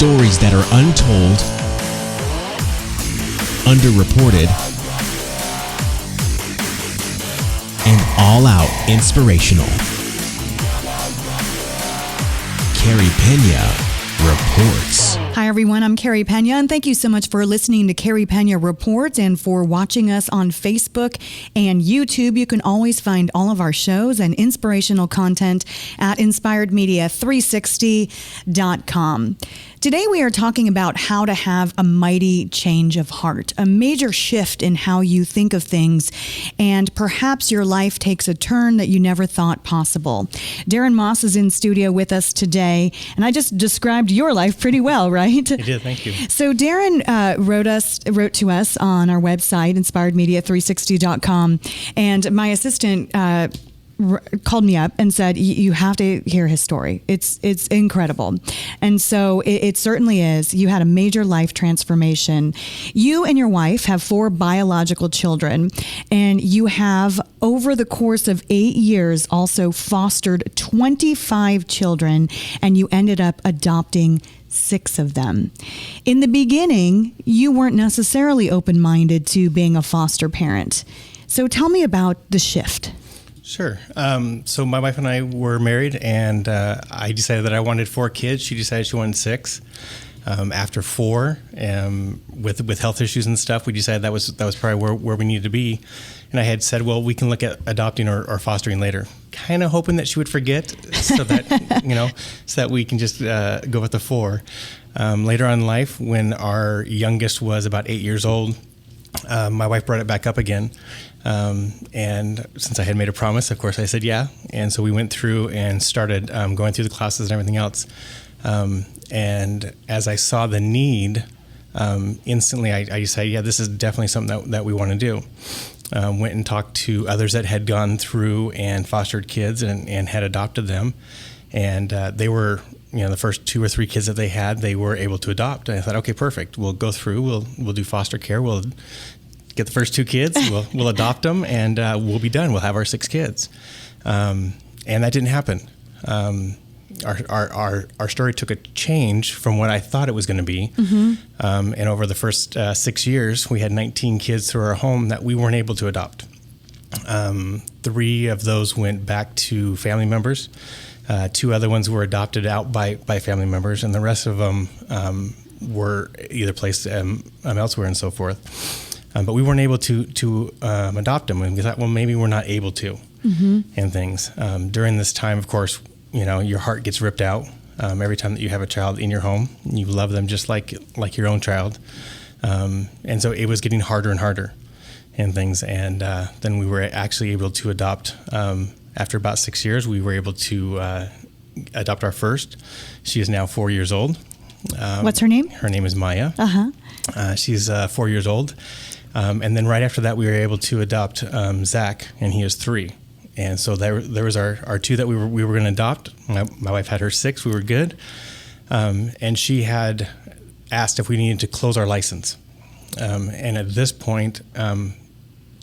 Stories that are untold, underreported, and all-out inspirational. Carey Pena reports. Hi, everyone. I'm Carey Pena, and thank you so much for listening to Carey Pena Reports and for watching us on Facebook and YouTube. You can always find all of our shows and inspirational content at inspiredmedia360.com. Today, we are talking about how to have a mighty change of heart, a major shift in how you think of things, and perhaps your life takes a turn that you never thought possible. Darin Moss is in studio with us today, and I just described your life pretty well, right? You did, thank you. So Darin wrote to us on our website, inspiredmedia360.com, and my assistant called me up and said, you have to hear his story. It's incredible. And so it certainly is. You had a major life transformation. You and your wife have 4 biological children, and you have, over the course of 8 years, also fostered 25 children, and you ended up adopting 6 of them. In the beginning, you weren't necessarily open-minded to being a foster parent. So tell me about the shift. Sure. So my wife and I were married, and I decided that I wanted 4 kids. She decided she wanted 6. After 4, with health issues and stuff, we decided that was probably where we needed to be. And I had said, well, we can look at adopting or fostering later, kind of hoping that she would forget, so that we can just go with the 4. Later on in life, when our youngest was about 8 years old, my wife brought it back up again. And since I had made a promise, of course, I said yeah. And so we went through and started going through the classes and everything else. And as I saw the need, instantly I decided, yeah, this is definitely something that we want to do. Went and talked to others that had gone through and fostered kids and had adopted them. And they were, the first 2 or 3 kids that they had, they were able to adopt. And I thought, okay, perfect. We'll go through, we'll do foster care. We'll get the first 2 kids, we'll adopt them, and we'll be done. We'll have our 6 kids. And that didn't happen. Our story took a change from what I thought it was going to be. Mm-hmm. And over the first 6 years, we had 19 kids through our home that we weren't able to adopt. 3 of those went back to family members. 2 other ones were adopted out by family members, and the rest of them were either placed elsewhere and so forth. But we weren't able to adopt them, and we thought, well, maybe we're not able to, mm-hmm. and things. During this time, of course, your heart gets ripped out every time that you have a child in your home. You love them just like your own child, and so it was getting harder and harder, and things. And then we were actually able to adopt. After about 6 years, we were able to adopt our first. She is now 4 years old. What's her name? Her name is Maya. Uh-huh. She's 4 years old. And then right after that, we were able to adopt Zach, and he is 3. And so there was our 2 that we were going to adopt. My wife had her 6. We were good. And she had asked if we needed to close our license. And at this point,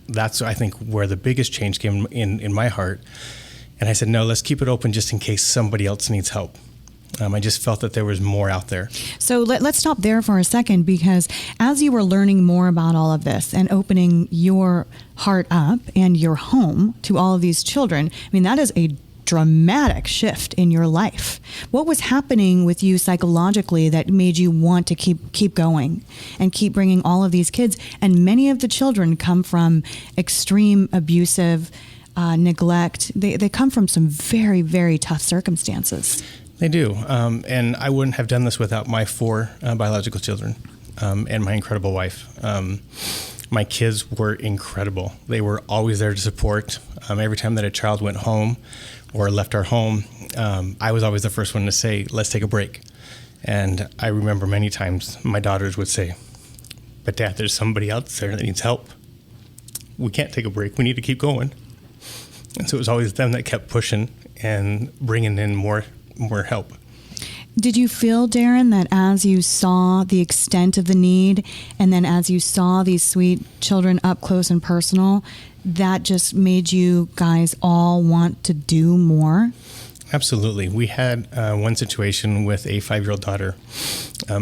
that's, I think, where the biggest change came in my heart. And I said, no, let's keep it open just in case somebody else needs help. I just felt that there was more out there. So let's stop there for a second, because as you were learning more about all of this and opening your heart up and your home to all of these children, I mean, that is a dramatic shift in your life. What was happening with you psychologically that made you want to keep going and keep bringing all of these kids? And many of the children come from extreme abusive neglect. They come from some very, very tough circumstances. They do. And I wouldn't have done this without my 4 biological children and my incredible wife. My kids were incredible. They were always there to support. Every time that a child went home or left our home, I was always the first one to say, let's take a break. And I remember many times my daughters would say, but Dad, there's somebody else there that needs help. We can't take a break. We need to keep going. And so it was always them that kept pushing and bringing in more help. Did you feel, Darin, that as you saw the extent of the need, and then as you saw these sweet children up close and personal, that just made you guys all want to do more? Absolutely. We had one situation with a 5-year-old daughter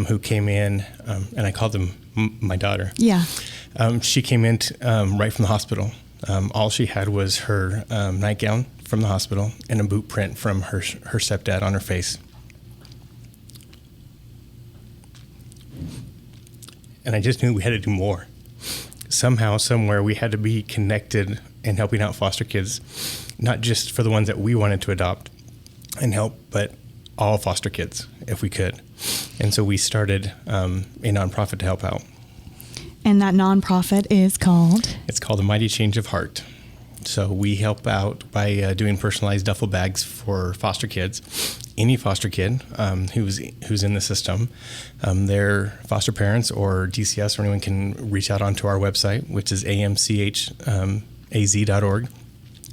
who came in, and I called them my daughter. Yeah. She came in right from the hospital. All she had was her nightgown from the hospital and a boot print from her stepdad on her face. And I just knew we had to do more. Somehow, somewhere, we had to be connected and helping out foster kids, not just for the ones that we wanted to adopt and help, but all foster kids, if we could. And so we started a nonprofit to help out. And that nonprofit is called? It's called A Mighty Change of Heart. So we help out by doing personalized duffel bags for foster kids. Any foster kid who's in the system, their foster parents or DCS or anyone can reach out onto our website, which is amchaz.org,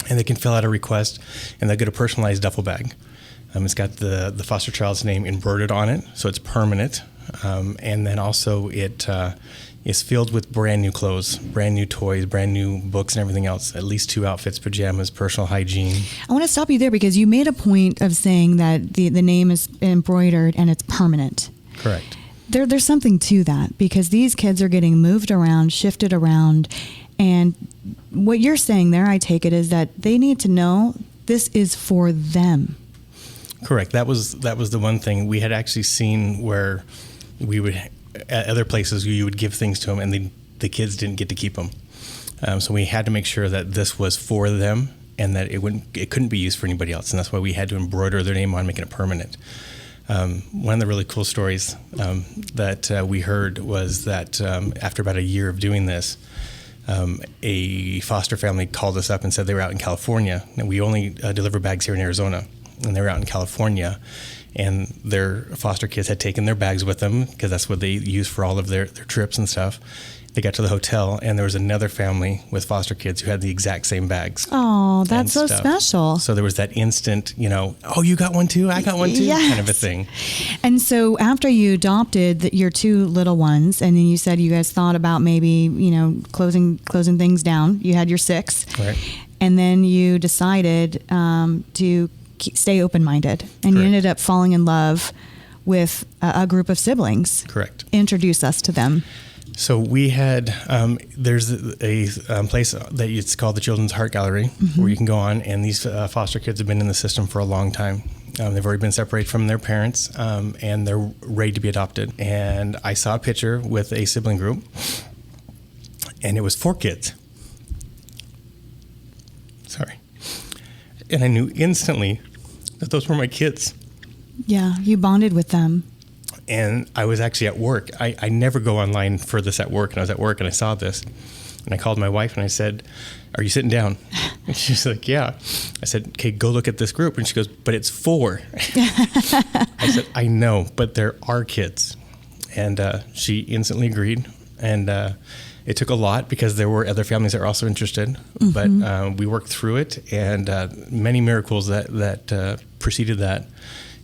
and they can fill out a request, and they'll get a personalized duffel bag. It's got the foster child's name embroidered on it, so it's permanent, and then also it is filled with brand new clothes, brand new toys, brand new books and everything else, at least 2 outfits, pajamas, personal hygiene. I want to stop you there because you made a point of saying that the name is embroidered and it's permanent. Correct. There's something to that because these kids are getting moved around, shifted around, and what you're saying there, I take it, is that they need to know this is for them. Correct. That was the one thing we had actually seen where we would, at other places, you would give things to them and the kids didn't get to keep them. So we had to make sure that this was for them and that it couldn't be used for anybody else. And that's why we had to embroider their name on, making it permanent. One of the really cool stories that we heard was that after about a year of doing this, a foster family called us up and said they were out in California, and we only deliver bags here in Arizona, and they were out in California, and their foster kids had taken their bags with them because that's what they use for all of their trips and stuff. They got to the hotel, and there was another family with foster kids who had the exact same bags. Oh, that's so special. So there was that instant, oh, you got one too? I got one too? Yes. Kind of a thing. And so after you adopted your 2 little ones, and then you said you guys thought about maybe, closing things down. You had your 6. Right. And then you decided to stay open-minded. And Correct. You ended up falling in love with a group of siblings. Correct. Introduce us to them. So we had, there's a place that it's called the Children's Heart Gallery, where you can go on, and these foster kids have been in the system for a long time. They've already been separated from their parents, and they're ready to be adopted. And I saw a picture with a sibling group, and it was 4 kids. Sorry. And I knew instantly that those were my kids. Yeah, you bonded with them. And I was actually at work. I never go online for this at work. And I was at work and I saw this. And I called my wife and I said, "Are you sitting down?" And she's like, "Yeah." I said, "Okay, go look at this group." And she goes, "But it's 4." I said, "I know, but there are kids." And she instantly agreed. And it took a lot because there were other families that were also interested. But we worked through it, and many miracles that preceded that.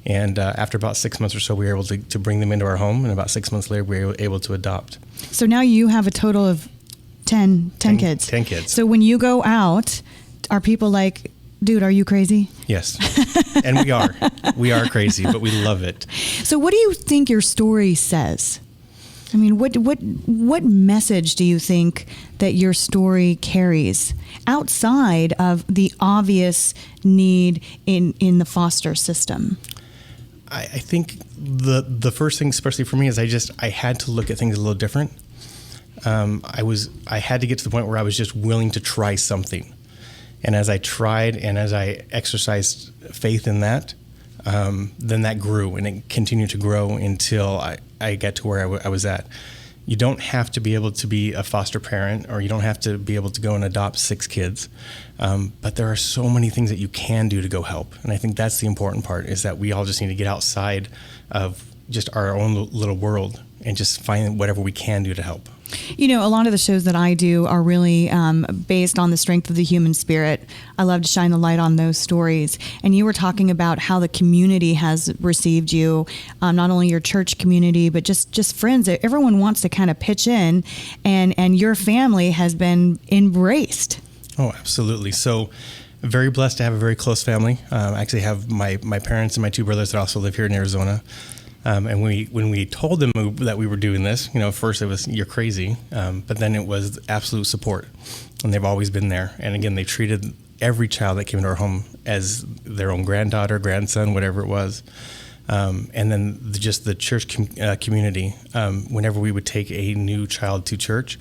And after about 6 months or so, we were able to bring them into our home. And about 6 months later, we were able to adopt. So now you have a total of 10 kids. 10 kids. So when you go out, are people like, "Dude, are you crazy?" Yes. And we are. We are crazy, but we love it. So what do you think your story says? I mean, what message do you think that your story carries outside of the obvious need in the foster system? I think the first thing, especially for me, is I had to look at things a little different. I had to get to the point where I was just willing to try something. And as I tried and as I exercised faith in that, then that grew and it continued to grow until I got to where I was at. You don't have to be able to be a foster parent, or you don't have to be able to go and adopt 6 kids. But there are so many things that you can do to go help. And I think that's the important part, is that we all just need to get outside of just our own little world and just find whatever we can do to help. You know, a lot of the shows that I do are really based on the strength of the human spirit. I love to shine the light on those stories. And you were talking about how the community has received you, not only your church community, but just friends. Everyone wants to kind of pitch in, and your family has been embraced. Oh, absolutely. So Very blessed to have a very close family. I actually have my parents and my two brothers that also live here in Arizona. And when we told them that we were doing this, at first it was, you're crazy. But then it was absolute support. And they've always been there. And again, they treated every child that came into our home as their own granddaughter, grandson, whatever it was. And then just the church community, whenever we would take a new child to church,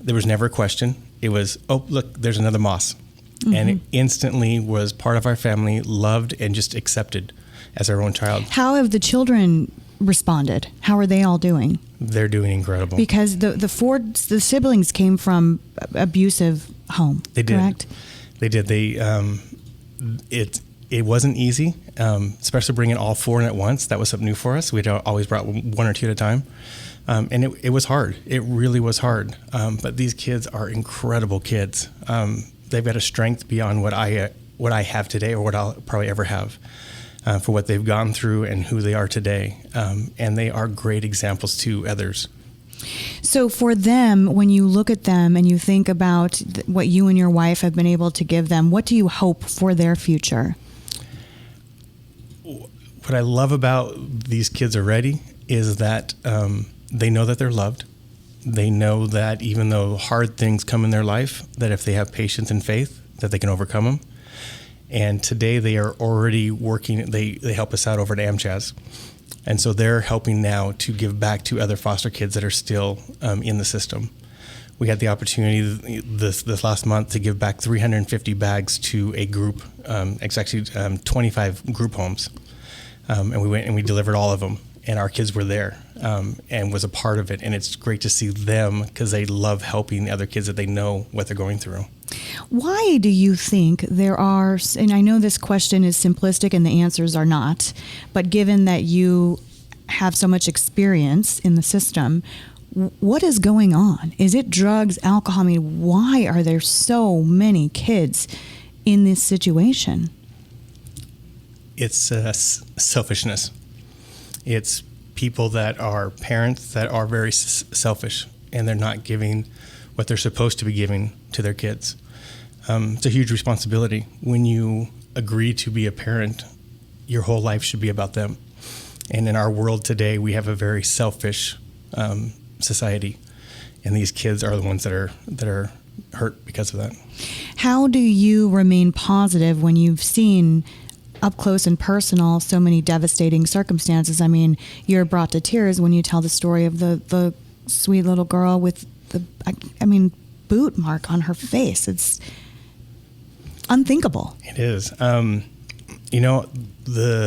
there was never a question. It was, oh, look, there's another Moss. Mm-hmm. And it instantly was part of our family, loved and just accepted as our own child. How have the children responded? How are they all doing? They're doing incredible. Because the siblings came from abusive home. They did. Correct? They did. It wasn't easy, especially bringing all four in at once. That was something new for us. We'd always brought one or two at a time. And it was hard. It really was hard. But these kids are incredible kids. They've got a strength beyond what I have today or what I'll probably ever have for what they've gone through and who they are today. And they are great examples to others. So for them, when you look at them and you think about what you and your wife have been able to give them, what do you hope for their future? What I love about these kids already is that they know that they're loved. They know that even though hard things come in their life, that if they have patience and faith, that they can overcome them. And today they are already working. They help us out over at AmChaz. And so they're helping now to give back to other foster kids that are still in the system. We had the opportunity this last month to give back 350 bags to a group. It's actually 25 group homes. And we went and we delivered all of them. And our kids were there and was a part of it. And it's great to see them because they love helping other kids that they know what they're going through. Why do you think there are, and I know this question is simplistic and the answers are not, but given that you have so much experience in the system, what is going on? Is it drugs, alcohol? I mean, why are there so many kids in this situation? It's selfishness. It's people that are parents that are very selfish and they're not giving what they're supposed to be giving to their kids. It's a huge responsibility. When you agree to be a parent, your whole life should be about them. And in our world today, we have a very selfish society, and these kids are the ones that are hurt because of that. How do you remain positive when you've seen up close and personal so many devastating circumstances? I mean, you're brought to tears when you tell the story of the sweet little girl with the boot mark on her face. It's unthinkable. It is. The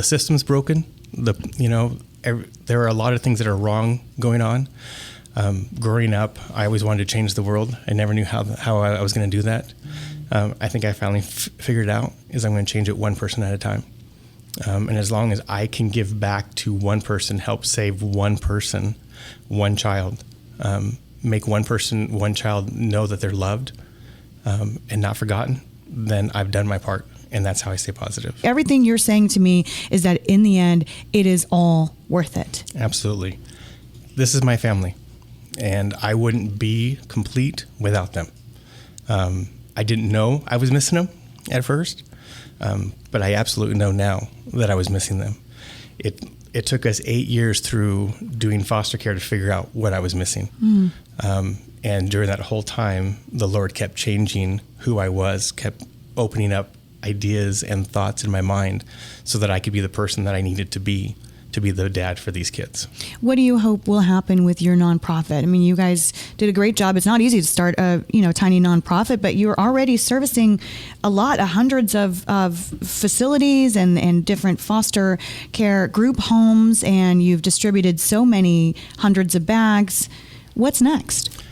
system's broken. There are a lot of things that are wrong going on. Growing up, I always wanted to change the world. I never knew how I was going to do that. I think I finally figured out is I'm going to change it one person at a time. And as long as I can give back to one person, help save one person, one child, make one child know that they're loved and not forgotten, then I've done my part. And that's how I stay positive. Everything you're saying to me is that in the end, it is all worth it. Absolutely. This is my family, and I wouldn't be complete without them. I didn't know I was missing them at first, but I absolutely know now that I was missing them. It took us 8 years through doing foster care to figure out what I was missing. And during that whole time, the Lord kept changing who I was, kept opening up ideas and thoughts in my mind so that I could be the person that I needed to be the dad for these kids. What do you hope will happen with your nonprofit? I mean, you guys did a great job. It's not easy to start a tiny nonprofit, but you're already servicing hundreds of facilities and different foster care group homes, and you've distributed so many hundreds of bags. What's next?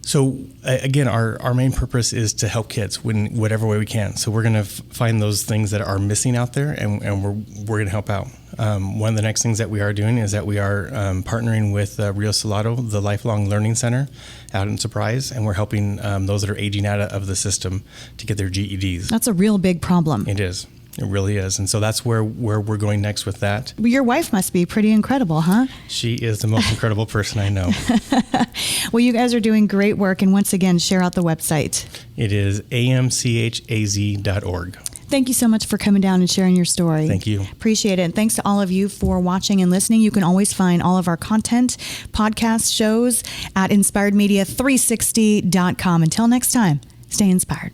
So again, our main purpose is to help kids in whatever way we can. So we're going to find those things that are missing out there, and we're going to help out. One of the next things that we are doing is that we are partnering with Rio Salado, the Lifelong Learning Center out in Surprise, and we're helping those that are aging out of the system to get their GEDs. That's a real big problem. It is. It really is. And so that's where we're going next with that. Your wife must be pretty incredible, huh? She is the most incredible person I know. Well, you guys are doing great work. And once again, share out the website. It is amchaz.org. Thank you so much for coming down and sharing your story. Thank you. Appreciate it. And thanks to all of you for watching and listening. You can always find all of our content, podcast shows at inspiredmedia360.com. Until next time, stay inspired.